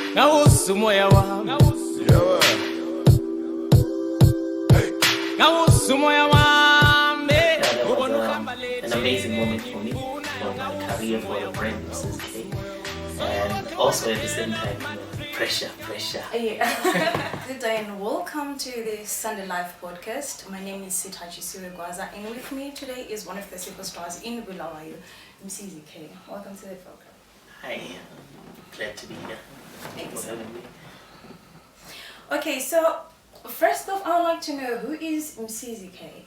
Ngawusu moya wami Ngawusu moya wami An amazing moment for me, for my career, for the brand Msiz'Kay, and also at the same time, pressure. Yeah. Good day and welcome to the Sunday Live podcast. My name is Msiz'Kay, and with me today is one of the superstars in Bulawayo, Msiz'Kay. Welcome to the program. Hi, I'm glad to be here. Thank you for having me. Okay, so first off, I would like to know, who is Msiz'Kay?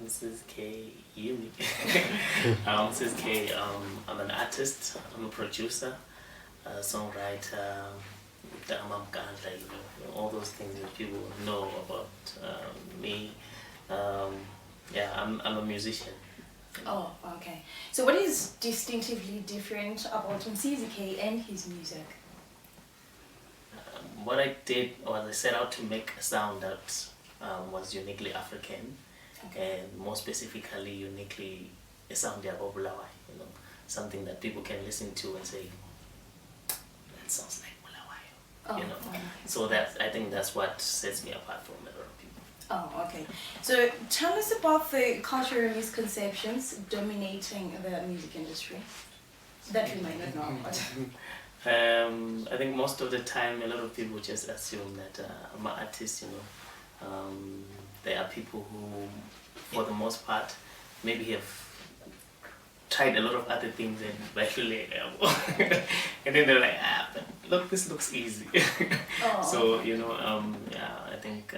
Msiz'Kay, you. Msiz'Kay, I'm an artist, I'm a producer, a songwriter, all those things that people know about me. I'm a musician. Oh, okay. So what is distinctively different about Msiz'Kay and his music? What I did was I set out to make a sound that was uniquely African, okay, and more specifically, uniquely a sound of Bulawayo. Something that people can listen to and say, that sounds like Bulawayo. Oh, So I think that's what sets me apart from a lot of people. Oh, okay. So tell us about the cultural misconceptions dominating the music industry that we might not know about. I think most of the time, a lot of people just assume that I'm an artist. There are people who, for the most part, maybe have tried a lot of other things and actually, and then they're like, but look, this looks easy. Oh, So I think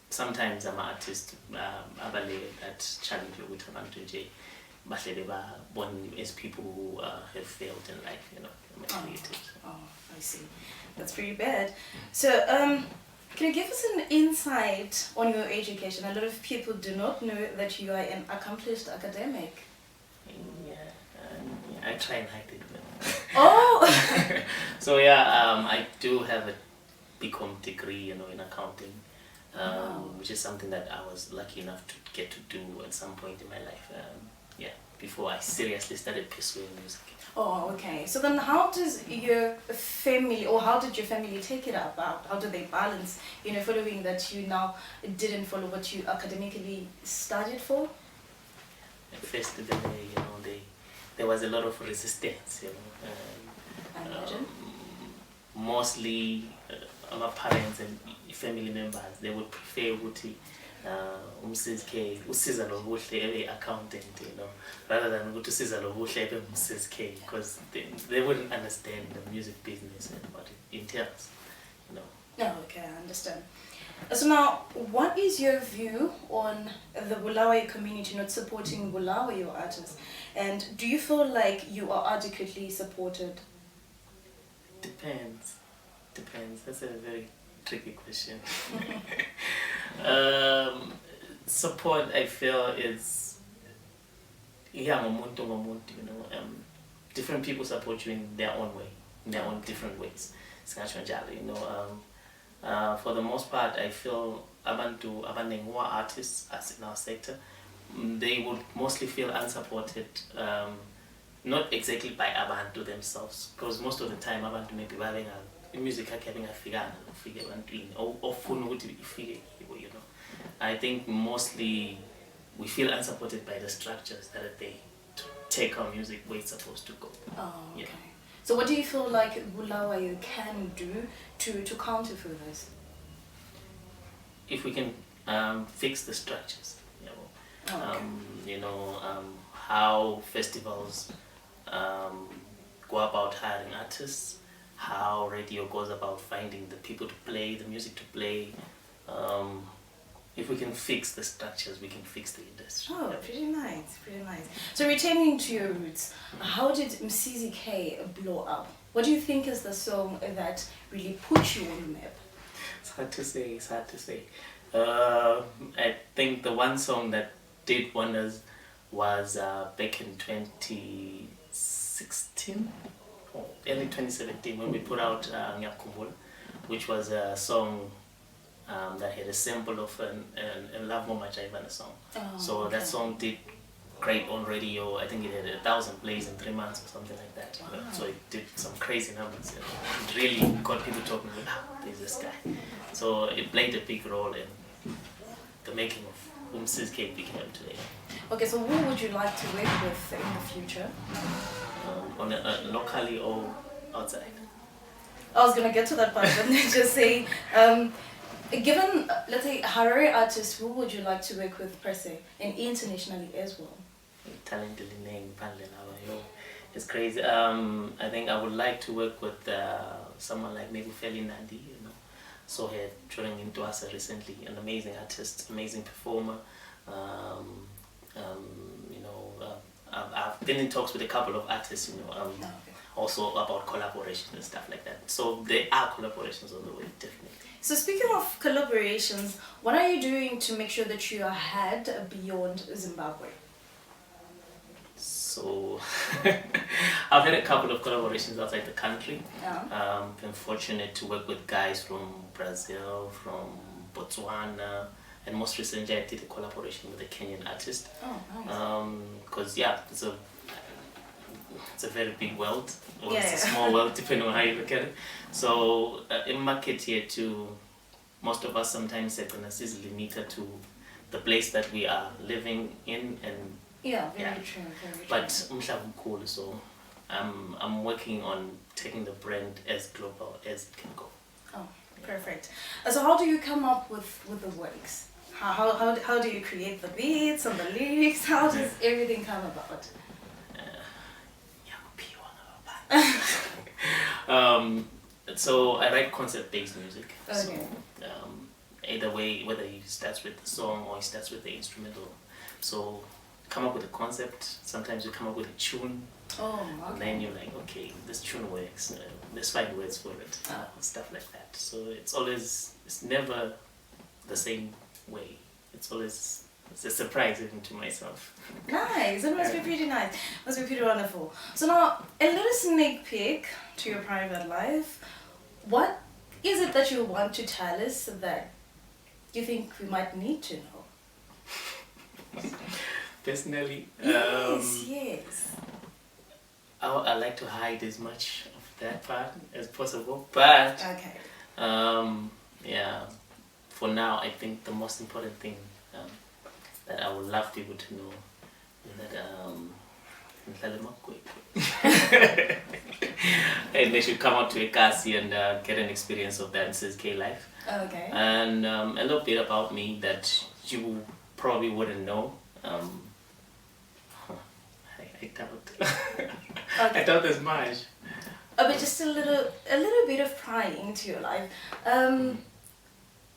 sometimes I'm an artist. That challenge with born as people who have failed in life. I'm a creative. Oh, I see. That's pretty bad. So, can you give us an insight on your education? A lot of people do not know that you are an accomplished academic. I try and hide it. Oh! So I do have a BCom degree, in accounting, which is something that I was lucky enough to get to do at some point in my life. Before I seriously started pursuing music. Oh, okay. So then how does your family, or how did your family take it up? How do they balance, following that you now didn't follow what you academically studied for? At first, there was a lot of resistance, I imagine. Mostly my parents and family members, they would prefer Msiz'Kay, usiza lobuhle ebe accountant, rather than usiza lobuhle ebe Msiz'Kay, because they wouldn't understand the music business and what it entails, Oh, okay, I understand. So now, what is your view on the Bulawayo community not supporting Bulawayo artists? And do you feel like you are adequately supported? Depends. That's a very tricky question. Support, I feel, is different people support you in their own way, in their own different ways. For the most part, I feel abantu who are artists as in our sector, they would mostly feel unsupported, not exactly by abantu themselves, because most of the time abantu maybe music having a figure or I think mostly we feel unsupported by the structures that they take our music where it's supposed to go. Oh, okay. Yeah. So what do you feel like Bulawayo can do to counter for this? If we can fix the structures, how festivals go about hiring artists, how radio goes about finding the people to play, the music to play. If we can fix the structures, we can fix the industry. Oh, pretty nice. So returning to your roots, how did Msiz'Kay blow up? What do you think is the song that really put you on the map? It's hard to say. I think the one song that did wonders was back in 2016 or early 2017 when we put out Nyakumbula, which was a song that had a sample of a Love Mama Jaivana song. Oh, so okay. That song did great on radio. I think it had 1,000 plays in 3 months or something like that. Wow. So it did some crazy numbers. It really got people talking about, there's this guy. So it played a big role in the making of who Msiz'Kay became today. Okay, so who would you like to work with in the future? On locally or outside? I was gonna get to that part, but then just say, given, let's say, Harare artists, who would you like to work with per se, and internationally as well? Talented name, it's crazy. I think I would like to work with someone like maybe Feli Nandi, you know. So her touring into us recently, an amazing artist, amazing performer. You know, I've been in talks with a couple of artists, you know, also about collaboration and stuff like that. So there are collaborations on the way, definitely. So speaking of collaborations, what are you doing to make sure that you are ahead beyond Zimbabwe? So I've had a couple of collaborations outside the country. Yeah. Been fortunate to work with guys from Brazil, from Botswana, and most recently I did a collaboration with a Kenyan artist. Oh, nice. Because yeah, it's a very big world, or Yeah, it's a yeah. small world depending on how you look at it. So in market here too, most of us sometimes say is limited to the place that we are living in, and Yeah, very yeah. true, very true. But umhlaba cool, so I'm working on taking the brand as global as it can go. Oh, perfect. So how do you come up with the works? How do you create the beats and the lyrics? How does everything come about? So I write concept-based music. Okay. So either way, whether he starts with the song or he starts with the instrumental. So come up with a concept. Sometimes you come up with a tune. Oh, And okay. then you're like, okay, this tune works. Let's find words for it. Stuff like that. So it's never the same way. It's a surprise even to myself. Nice. It must be pretty nice. Must be pretty wonderful. So now, a little sneak peek to your private life. What is it that you want to tell us that you think we might need to know? Personally, Yes. I like to hide as much of that part as possible, but Okay. yeah, for now I think the most important thing that I would love people to know is that and they should come out to Ekasi and get an experience of that Msiz'Kay life. Okay. And a little bit about me that you probably wouldn't know. I doubt. I doubt there's much. But just a little bit of pry into your life.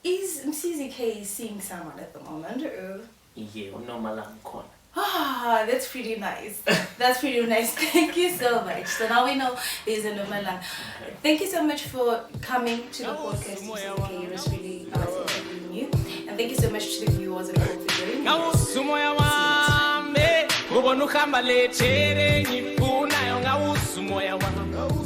Is Msiz'Kay seeing someone at the moment? Or? Yeah, no malam corner. Ah, that's pretty nice. That's pretty nice. Thank you so much. So now we know there's a Nomalang. Thank you so much for coming to the podcast, Msiz'Kay. It was really nice interviewing you. And thank you so much to the viewers at home for joining us. Umoya wami ubona uhamba lechere ngifuna yonga umoya wami